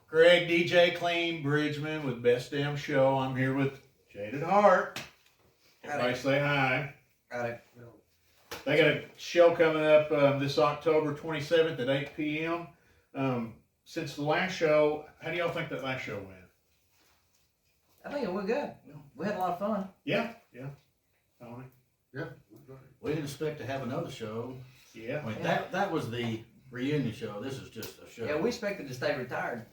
Greg, DJ Clean Bridgman with Best Damn Show. I'm here with Jaded Heart. Everybody say hi. Howdy. They got a show coming up this October 27th at 8 p.m. Since the last show, how do y'all think that last show went? I think it went good. We had a lot of fun. Yeah. Tony? Yeah. We didn't expect to have another show. Yeah. I mean, that was the reunion show. This is just a show. Yeah, we expected to stay retired.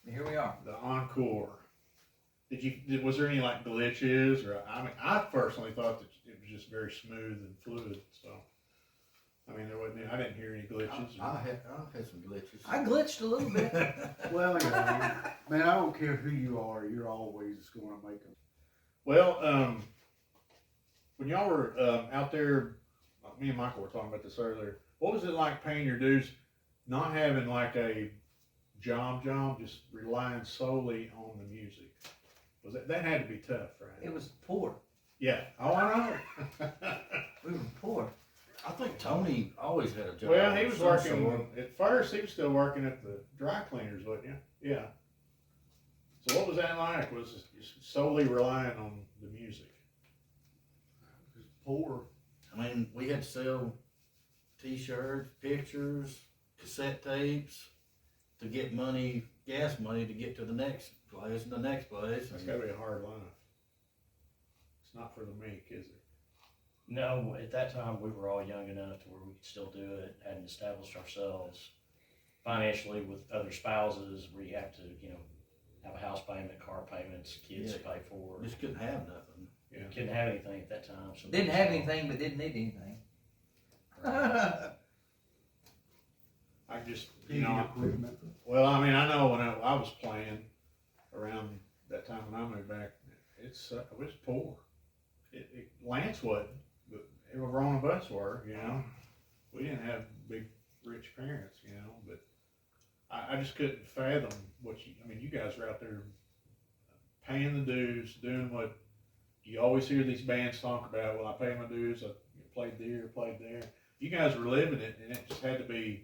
And here we are. The Encore. Was there any like glitches or I personally thought that it was just very smooth and fluid. So I mean I didn't hear any glitches. I had some glitches. I glitched a little bit. Well, yeah, man, I don't care who you are, you're always going to make them. Well, when y'all were out there, me and Michael were talking about this earlier. What was it like paying your dues, not having like a job, just relying solely on the music? Was that had to be tough, right? It was poor. Yeah. Oh, I know. We were poor. I think Tony always had a job. Well, he was of some working sort. at first. He was still working at the dry cleaners, wasn't you? Yeah. So what was that like? Was it solely relying on the music? Just poor. I mean, we had to sell T-shirts, pictures, cassette tapes to get money, gas money to get to the next place and the next place. That's got to be a hard life. It's not for the meek, is it? No, at that time we were all young enough to where we could still do it, hadn't established ourselves financially with other spouses where you have to, have a house payment, car payments, kids to pay for. Just couldn't have nothing. Yeah. Couldn't have anything at that time. So Didn't have anything, but didn't need anything. I just, Equipment. well, I mean, I know when I was playing around that time when I moved back, it was poor. Lance wasn't, but everyone on the bus were, We didn't have big, rich parents, but I just couldn't fathom you guys were out there paying the dues, doing what you always hear these bands talk about. Well, I pay my dues, I played there, played there. You guys were living it, and it just had to be.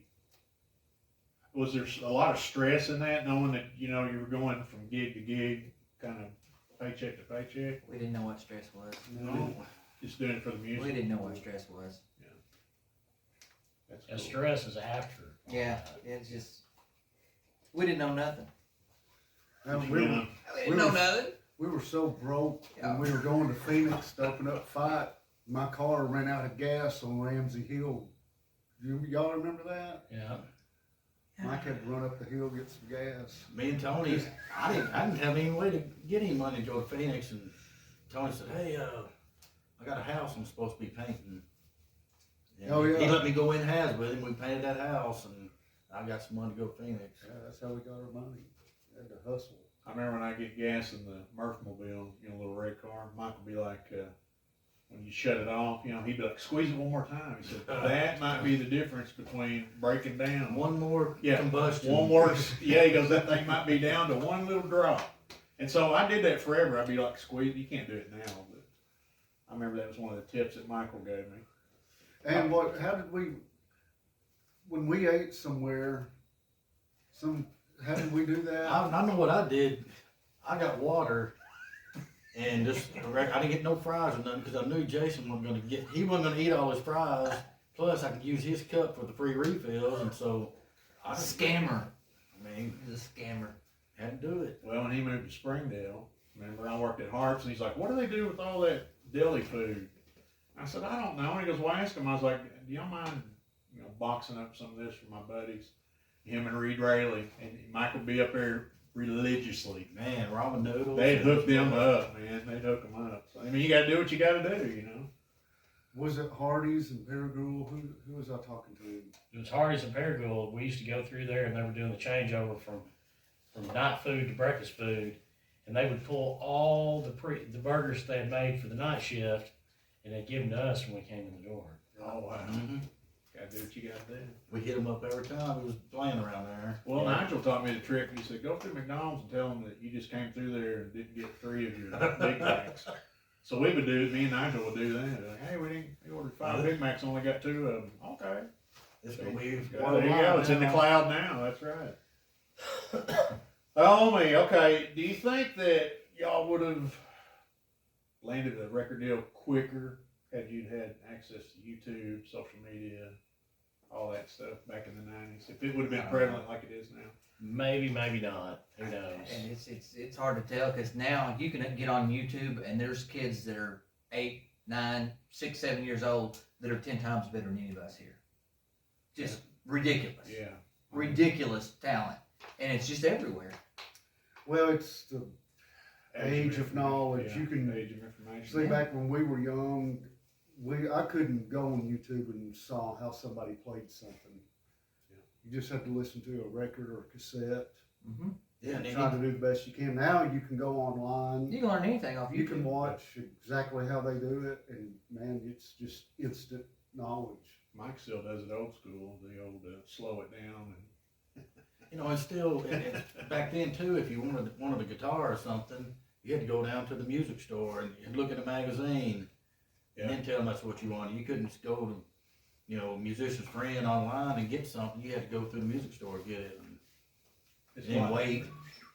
Was there a lot of stress in that, knowing that, you were going from gig to gig, kind of paycheck to paycheck? We didn't know what stress was. No. Just doing it for the music? We didn't know what stress was. That's And cool. stress is after. Yeah, it's just, we didn't know nothing. And Yeah. we We didn't know nothing. were so broke Yeah. when we were going to Phoenix to open up Fight. My car ran out of gas on Ramsey Hill. Y'all remember that? Yeah. Mike had to run up the hill get some gas. Me and Tony, I didn't have any way to get any money to go to Phoenix, and Tony said, "Hey, I got a house I'm supposed to be painting." And Oh, yeah. He let me go in halves with him. We painted that house, and I got some money to go to Phoenix. Yeah, that's how we got our money. Had to hustle. I remember when I get gas in the Murph-mobile, little red car, Mike would be like, when you shut it off, he'd be like, squeeze it one more time. He said, that might be the difference between breaking down. One more Yeah, combustion. One more, he goes, that thing might be down to one little drop. And so I did that forever. I'd be like, squeeze, you can't do it now, but I remember that was one of the tips that Michael gave me. And when we ate somewhere, how did we do that? I know what I did. I got water, and I didn't get no fries or nothing because I knew Jason wasn't going to he wasn't going to eat all his fries. Plus, I could use his cup for the free refills, and so I Scammer. I mean, He's a scammer. had to do it. Well, when he moved to Springdale, remember I worked at Harps, and he's like, what do they do with all that deli food? I said, I don't know. And he goes, well, ask him. I was like, do y'all mind, boxing up some of this for my buddies? Him and Reed Rayleigh, and Mike would be up there religiously. Man, ramen noodles. They'd hook them up, man. They'd hook them up. So, you got to do what you got to do, Was it Hardee's and Paragould? Who was I talking to? It was Hardee's and Paragould. We used to go through there and they were doing the changeover from night food to breakfast food. And they would pull all the burgers they had made for the night shift and they'd give them to us when we came in the door. Oh, wow. Mm-hmm. Got to do what you got to do. We hit him up every time he was playing around there. Well, Nigel taught me the trick. He said, go through McDonald's and tell them that you just came through there and didn't get 3 of your Big Macs. So we would do, me and Nigel would do that. Like, hey, we ordered 5 Big Macs, only got 2 of them. Okay. It's gonna be There you go. It's in the cloud now. That's right. Oh me, okay. Do you think that y'all would have landed a record deal quicker had you had access to YouTube, social media, all that stuff back in the '90s? If it would have been prevalent like it is now. Maybe, maybe not. Who knows? And it's hard to tell because now you can get on YouTube and there's kids that are 8, 9, 6, 7 years old that are 10 times better than any of us here. Just ridiculous. Yeah. Ridiculous talent. And it's just everywhere. Well, it's the age of knowledge. Yeah, You can age of information. see back when we were young, I couldn't go on YouTube and saw how somebody played something. You just had to listen to a record or a cassette. Mm-hmm. Yeah, And and try to do the best you can. Now you can go online. You can learn anything off YouTube. You can watch exactly how they do it, and man, it's just instant knowledge. Mike still does it old school, the old slow it down and you know, and still, and back then too, if you wanted a guitar or something, you had to go down to the music store and look at a magazine, Yeah. and then tell them that's what you wanted. You couldn't just go to, you know, musician's friend online and get something. You had to go through the music store and get it, it's and then like- wait.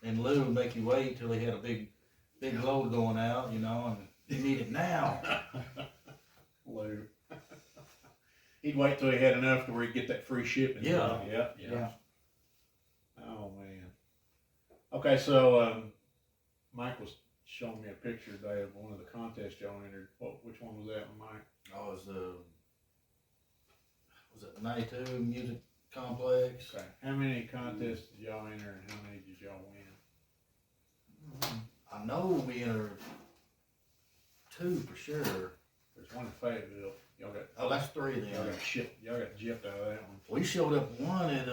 And Lou would make you wait till he had a big load going out, you know, and you need it now. Lou. He'd wait till he had enough to where he'd get that free shipping. Yeah. Yeah. Yeah. Oh man. Okay, so Mike was showing me a picture today of one of the contests y'all entered. Which one was that one, Mike? I was it the 92 Music Complex? Okay. How many contests did y'all enter and how many did y'all win? I know we entered 2 for sure. There's one in Fayetteville. Y'all got Oh, that's 3 then. y'all got shipped. Y'all got gypped out of that one. We showed up one at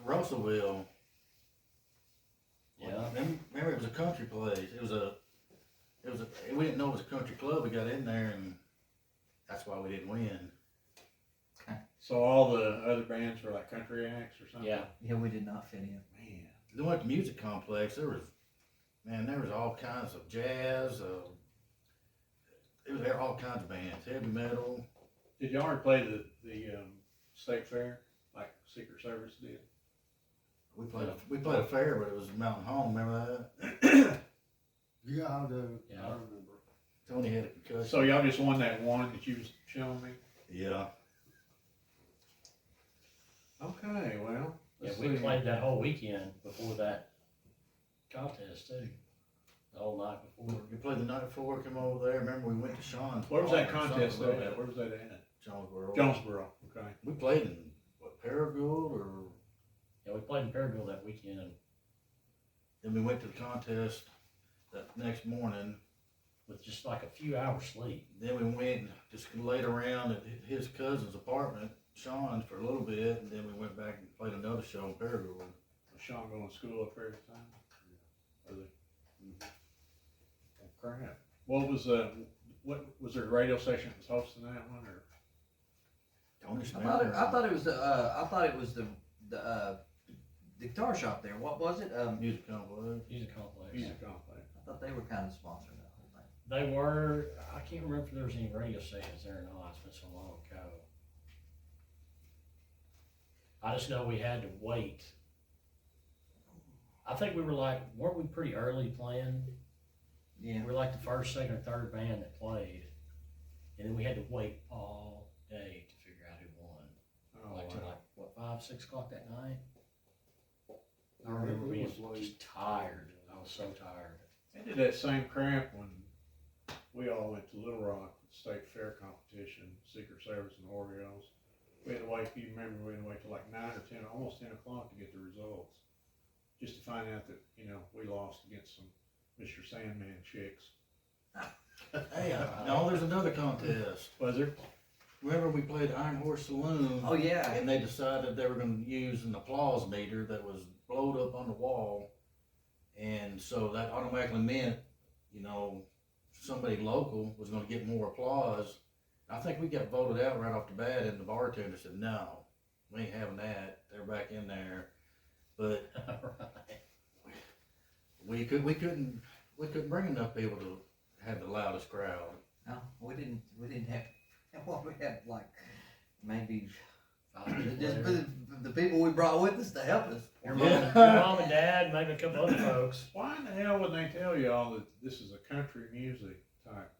Russellville. Yeah. Remember it was a country place. It was a we didn't know it was a country club. We got in there and that's why we didn't win. So all the other bands were like country acts or something? Yeah. Yeah, we did not fit in. Man. Then went to Music Complex. There was all kinds of jazz. It was all kinds of bands, heavy metal. Did y'all ever play the state fair like Secret Service did? We played a fair, but it was Mountain Home. Remember that? Yeah, I do. Yeah. I remember. Tony had a concussion. So y'all just won that one that you was showing me? Yeah. Okay, well. Yeah, let's we see. played that whole weekend before that contest too. The whole night before. You played the night before. Come over there. Remember we went to Sean's. Where was that bar or contest something at? Where was that at? Jonesboro. Jonesboro, okay. We played in what, Paragould, or Yeah, we played in Perryville that weekend. then we went to the contest that next morning. With just like a few hours sleep. Then we went and just laid around at his cousin's apartment, Sean's, for a little bit, and then we went back and played another show in Paragould. Was Sean going to school up there at the time? Was it? Oh, crap. What was there a radio station that was hosting that one or? Tony I thought it was the guitar shop there. What was it? Music Complex. Music complex. Music complex. I thought they were kind of sponsoring that whole thing. They were, I can't remember if there was any radio stations there or not. It's been so long ago. I just know we had to wait. I think we were like, weren't we pretty early playing? Yeah. We were like the first, second, or third band that played. And then we had to wait all day to figure out who won. Oh, Like till wow. like, what, 5, 6 o'clock that night? I Yeah, remember it being was late. just tired. I was so tired. They did that same crap when we all went to Little Rock, state fair competition, Secret Service and Oreos. We had to wait, if you remember, we had to wait till like 9 or 10, almost 10 o'clock to get the results. Just to find out that, we lost against some Mr. Sandman chicks. Hey, no, there's another contest. Was there? Remember we played Iron Horse Saloon? Oh yeah. And they decided they were going to use an applause meter that was blowed up on the wall. And so that automatically meant, somebody local was going to get more applause. I think we got voted out right off the bat, and the bartender said, no, we ain't having that. They're back in there. But Right. we couldn't bring enough people to have the loudest crowd. No, we didn't have. Well, we had like maybe Just the people we brought with us to help us. Your mom and dad, maybe a couple other folks. Why in the hell would they tell y'all that this is a country music type?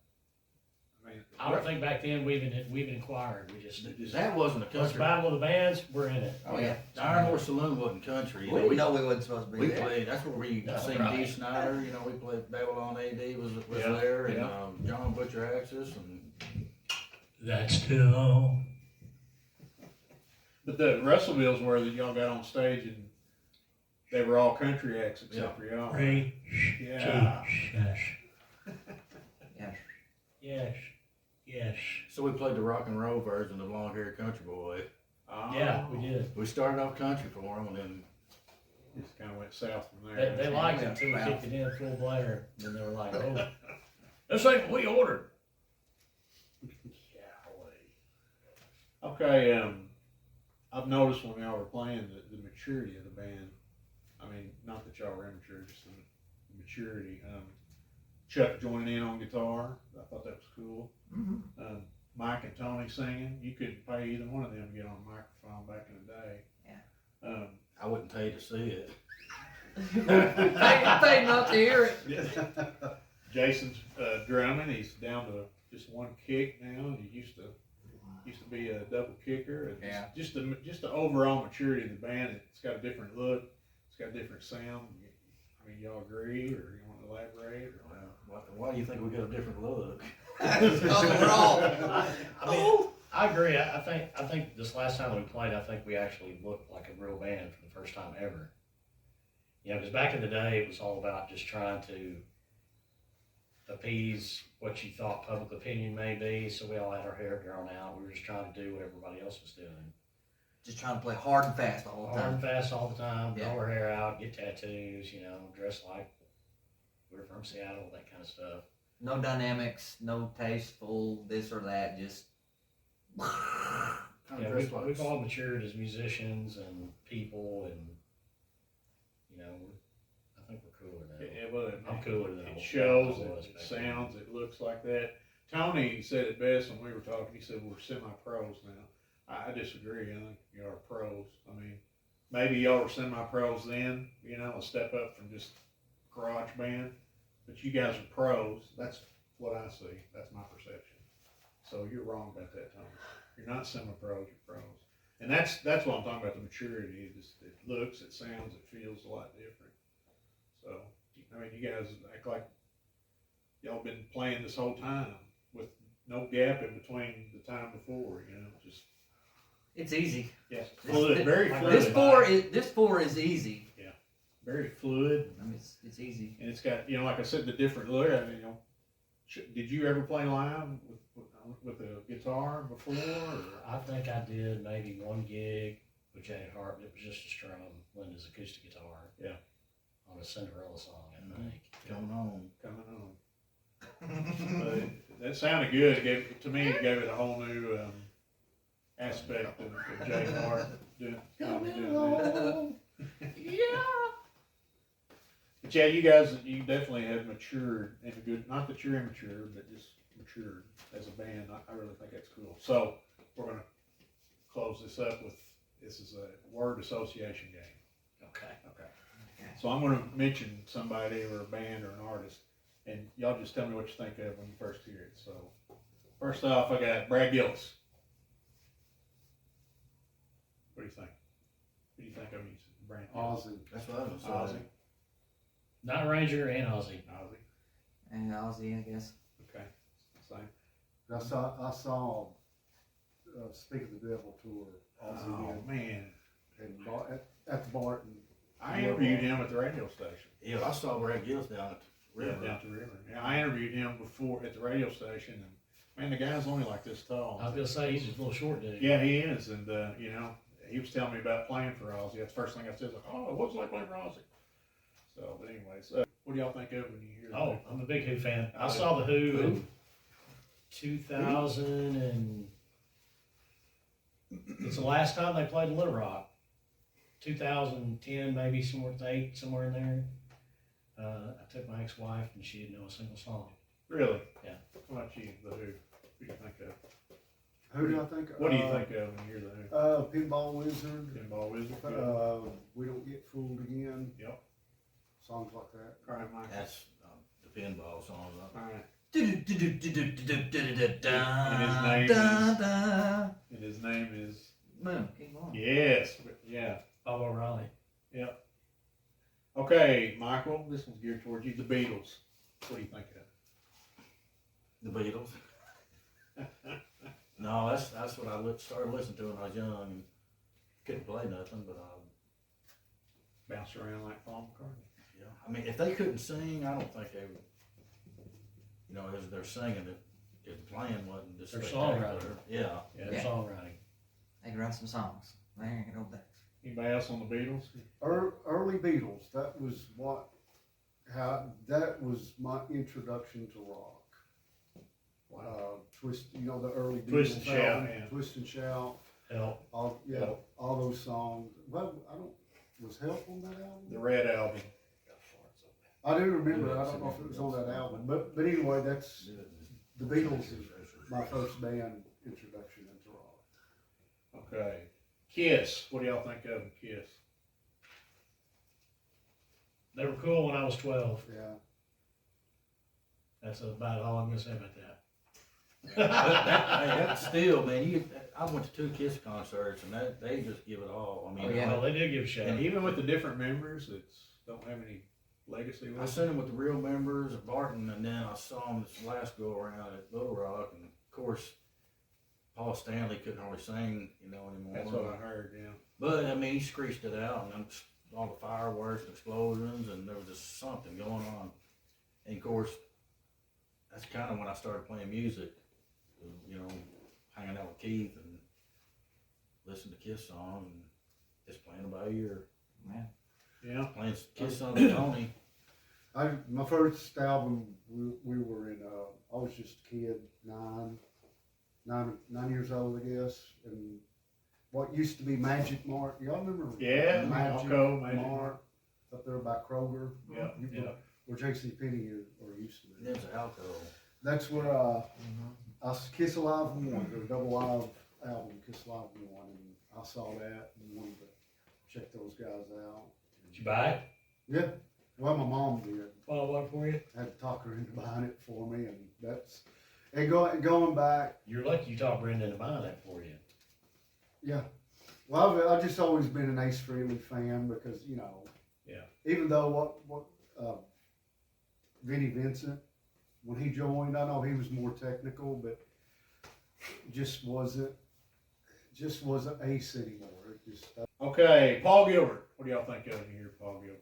I mean, I don't think back then we even inquired. We just That wasn't a let's country. battle of the bands. We're in it. Oh yeah. The Iron Horse Saloon wasn't country. We didn't know we wasn't supposed to be We there. played. That's where we No, sing right. Dee Snyder. You know, we played Babylon AD was Yeah, there, and yeah. John Butcher Axis, and That's still on. but the Russellvilles were that y'all got on stage and they were all country acts except Yeah. for y'all. Ray. Yeah. Yes. Yeah. Yes. Yes. so we played the rock and roll version of Long Haired Country Boy. Oh. Yeah, we did. We started off country for them, and then Just kind of went south from there. They liked it until we kicked it in full blare. Then they were like, "Oh, this ain't what we ordered." Golly. Okay, I've noticed when y'all were playing the maturity of the band. I mean, not that y'all were immature, just the maturity. Chuck joining in on guitar, I thought that was cool. Mm-hmm. Mike and Tony singing, you couldn't pay either one of them to get on a microphone back in the day. Yeah. I wouldn't pay to see it. Paid not to hear it. Jason's drumming, he's down to just one kick now. He used to be a double kicker. And Yeah. Just the overall maturity of the band. It's got a different look. It's got a different sound. I mean, y'all agree, or you want to elaborate? Or? Why do you think we got a different look? Because we're all. I mean, I agree. I think this last time we played, I think we actually looked like a real band for the first time ever. You know, because back in the day, it was all about just trying to appease what you thought public opinion may be. So we all had our hair grown out. We were just trying to do what everybody else was doing. Just trying to play hard and fast all the Hard time. and fast all the time, Yeah. grow our hair out, get tattoos, you know, dress like we're from Seattle, that kind of stuff. No dynamics, no tasteful, this or that. Just. Kind Yeah, of dressed like we've all matured as musicians and people, and you know, I think we're cooler now. I'm cooler than I It was shows, back it then. sounds, it looks like that. Tony said it best when we were talking. He said we're semi-pros now. I disagree. I think you are pros. I mean, maybe y'all were semi-pros then, you know, a step up from just garage band. But you guys are pros. That's what I see. That's my perception. So you're wrong about that, Tony. You're not semi-pros, you're pros. And that's what I'm talking about, the maturity. It looks, it sounds, it feels a lot different. So, I mean, you guys act like y'all been playing this whole time with no gap in between the time before, you know, just, It's easy. yes, This- fluid, very this fluid. This four is easy. Very fluid. I mean, it's easy. And it's got, you know, like I said, the different look. I mean, you know, did you ever play live with a guitar before? Or? I think I did maybe one gig with Jaded. It was just a strum, Linda's acoustic guitar. Yeah. On a Cinderella song, I think. coming on. Coming on. But that sounded good. It gave it a whole new aspect of Jay Hart doing that. Yeah. But yeah, you guys, you definitely have matured in a good, not that you're immature, but just matured as a band. I really think that's cool. So we're going to close this up with, this is a word association game. Okay. Okay. So I'm going to mention somebody or a band or an artist, and y'all just tell me what you think of when you first hear it. So first off, I got Brad Gillis. What do you think? What do you think of me, Brad Gillis? Ozzy. That's what I was Ozzy. saying. Night Ranger and Ozzy. Ozzy. And Ozzy, I guess. Okay. Same. I saw Speak of the Devil tour. Ozzy Oh did, man, at the Barton. I interviewed him at the radio station. Yeah, I saw Brad Gillis down at the river. Down at the river. Yeah, I interviewed him before at the radio station, and man, the guy's only like this tall. I was gonna say he's just a little short dude. Yeah, he is, and you know, he was telling me about playing for Ozzy. That's the first thing I said. Like, oh, what's it like playing for Ozzy? So, but anyways, what do y'all think of when you hear that? Oh, I'm a big Who fan. I Oh, saw the Who Who? in 2000 and it's the last time they played in Little Rock. 2010, maybe somewhere in there. I took my ex-wife and she didn't know a single song. Really? Yeah. How about you, the Who? What do you think of? Who do I think? What do you think of when you're there? Pinball Wizard. Pinball Wizard? Good. We Don't Get Fooled Again. Yep. Songs like that. All right, Mike. That's the pinball song. All right. And And his name is. Boom, keep going. Yes. Yeah. Bob O'Reilly. Okay, Michael, this one's geared towards you. The Beatles. What do you think of? The Beatles. No, that's what I started listening to when I was young. And couldn't play nothing, but Bounce around like Paul McCartney. yeah. I mean, if they couldn't sing, I don't think they would. You know, as they're singing it, the playing wasn't just Their spectacular. songwriter. Yeah. Yeah, their Yeah. songwriting. They can write some songs. They ain't no that. Anybody else on the Beatles? Early Beatles. That was that was my introduction to rock. Twist, you know, the early Twist and Beatles Shout, album, yeah. Twist and Shout. Help. All those songs. Well, was Help on that album? The Red Album. I do remember. I don't know if it was on that album, but anyway, that's the Beatles is my first band introduction into rock. Okay. Kiss. What do y'all think of Kiss? They were cool when I was 12. Yeah. That's about all I'm gonna say about that. But that's still, man. I went to 2 Kiss concerts, and they just give it all. I mean, Oh, yeah. Well, they do give a shout. And even with the different members that don't have any legacy I with seen them with the real members at Barton, and then I saw them this last go around at Little Rock, and of course, Paul Stanley couldn't hardly sing, anymore. That's what I heard, yeah. But I mean, he screeched it out, and then all the fireworks, explosions, and there was just something going on. And of course, that's kind of when I started playing music. Hanging out with Keith and listening to Kiss songs and just playing them by ear. Man. Yeah. Playing Kiss songs with Tony. My first album, we were in. I was just a kid, 9 years old, I guess, and what used to be Magic Mart. Y'all remember? Yeah, Magic Magic Mart up there by Kroger. Yep, You- Where JCPenney is, or used to be. There's Alco. That's where Kiss Alive 1, their double live album, Kiss Alive 1, and I saw that and wanted to check those guys out. Did you buy it? Yeah, well, my mom did. Follow up for you? Had to talk her into buying it for me, and going back, You're lucky you talked Brenda into buying that for you. yeah. Well, I've just always been an Ace Frehley fan because, Yeah. even though what Vinnie Vincent, when he joined, I know he was more technical, but just wasn't Ace anymore. It just Okay, Paul Gilbert. What do y'all think of here, Paul Gilbert?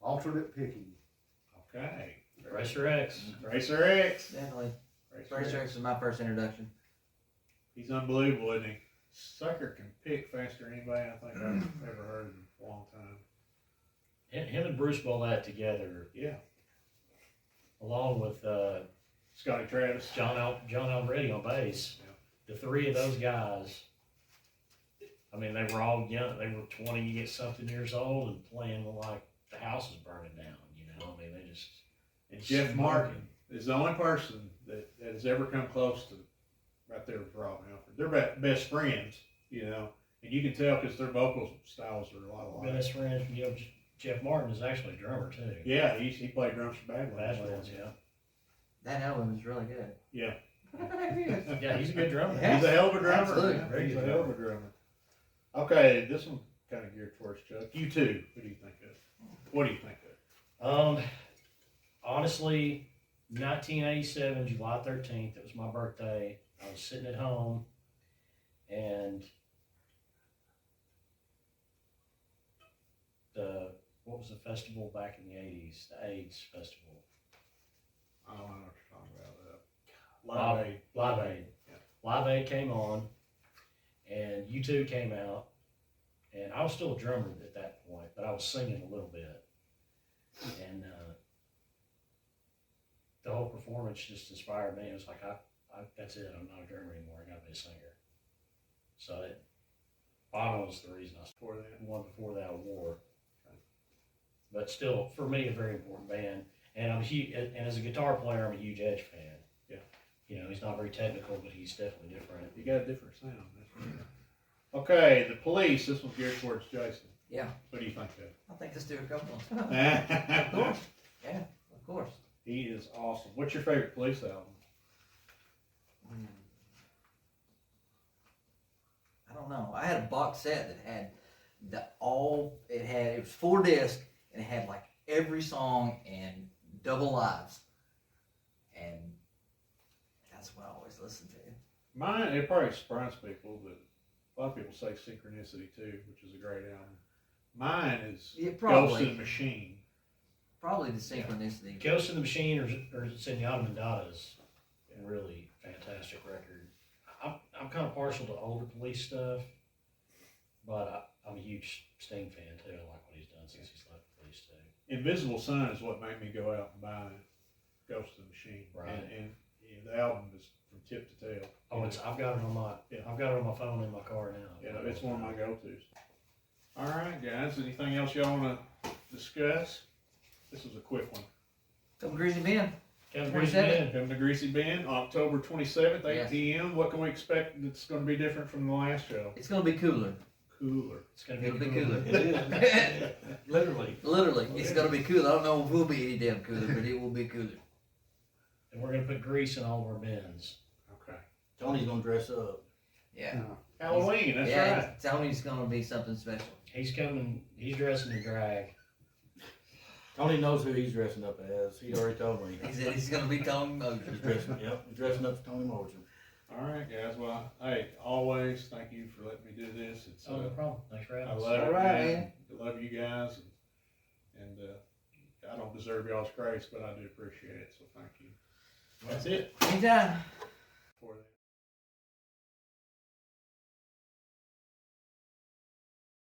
alternate picking. Okay. Racer X. Racer X. Definitely. Racer Racer X was my first introduction. He's unbelievable, isn't he? Sucker can pick faster than anybody I think I've ever heard in a long time. Him and Bruce Bollett together, Yeah. along with Scotty Travis. John Already on bass. Yeah. The 3 of those guys, I mean, they were all young. They were 20 something years old and playing like the house is burning down. I mean, they just. And Jeff Martin is the only person that has ever come close to right there with Rob Halford. They're best friends, and you can tell because their vocal styles are a lot alike. Best friends, Jeff Martin is actually a drummer too. Yeah, he played drums for Badlands. Badlands, yeah. That album was really good. Yeah. Yeah, he's a good drummer. Yeah. He's a hell of a drummer. Absolutely. Man. Very He's a good hell of a drummer. Okay, this one kind of geared towards Chuck. You too. What do you think of? What do you think of? Honestly, 1987, July 13th, it was my birthday. I was sitting at home and what was the festival back in the 80s? The AIDS festival. I don't know what you're talking about. Live Aid. Live Aid. Yeah. Live Aid came on, and U2 came out, and I was still a drummer at that point, but I was singing a little bit. And the whole performance just inspired me. It was like, that's it. I'm not a drummer anymore. I got to be a singer. So Bono was the reason I Before that. won before that award. But still, for me, a very important band. And I'm huge. And as a guitar player, I'm a huge Edge fan. Yeah. You know, he's not very technical, but he's definitely different. You got a different sound, that's for sure. Okay, the police, this one's geared towards Jason. Yeah. What do you think I think let's do a couple ones. of Of it? course. Yeah, of course. He is awesome. What's your favorite police album? I don't know. I had a box set that had it was 4 discs and it had like every song and double lives. And that's what I always listen to. Mine, it probably surprised people, but a lot of people say Synchronicity too, which is a great album. Mine is Yeah, Ghost in the Machine. Probably the Synchronicity. Ghost in the Machine or Senora Mandata's a really fantastic record. I'm kind of partial to older police stuff, but I'm a huge Sting fan too. I like what he's done since he's left the police too. Invisible Sun is what made me go out and buy Ghost in the Machine. Right. And the album is from tip to tail. Oh, I've got it on my phone in my car now. Yeah, it's one of my go-tos. All right, guys. Anything else y'all want to discuss? This was a quick one. Some Greasy Ben. Kevin 27. Greasy Coming to Greasy Ben, October 27th, 8 Yes. p.m. What can we expect that's going to be different from the last show? It's gonna be cooler. Cooler. It's gonna be It'll be cool. cooler. It is. Literally. Literally, it's gonna be cooler. I don't know if we'll be any damn cooler, but it will be cooler. And we're gonna put grease in all of our bins. Okay. Tony's gonna dress up. Yeah. Halloween, that's yeah, right. Tony's gonna be something special. He's coming. He's dressing in drag. Tony knows who he's dressing up as. He already told me. He said he's gonna be Tony Moser. He's dressing up for Tony Moser. All right, guys. Well, hey, always thank you for letting me do this. It's Oh, no problem. Thanks for I having us. love All it, right, man. man. I love you guys, and I don't deserve y'all's grace, but I do appreciate it. So thank you. That's it. Anytime.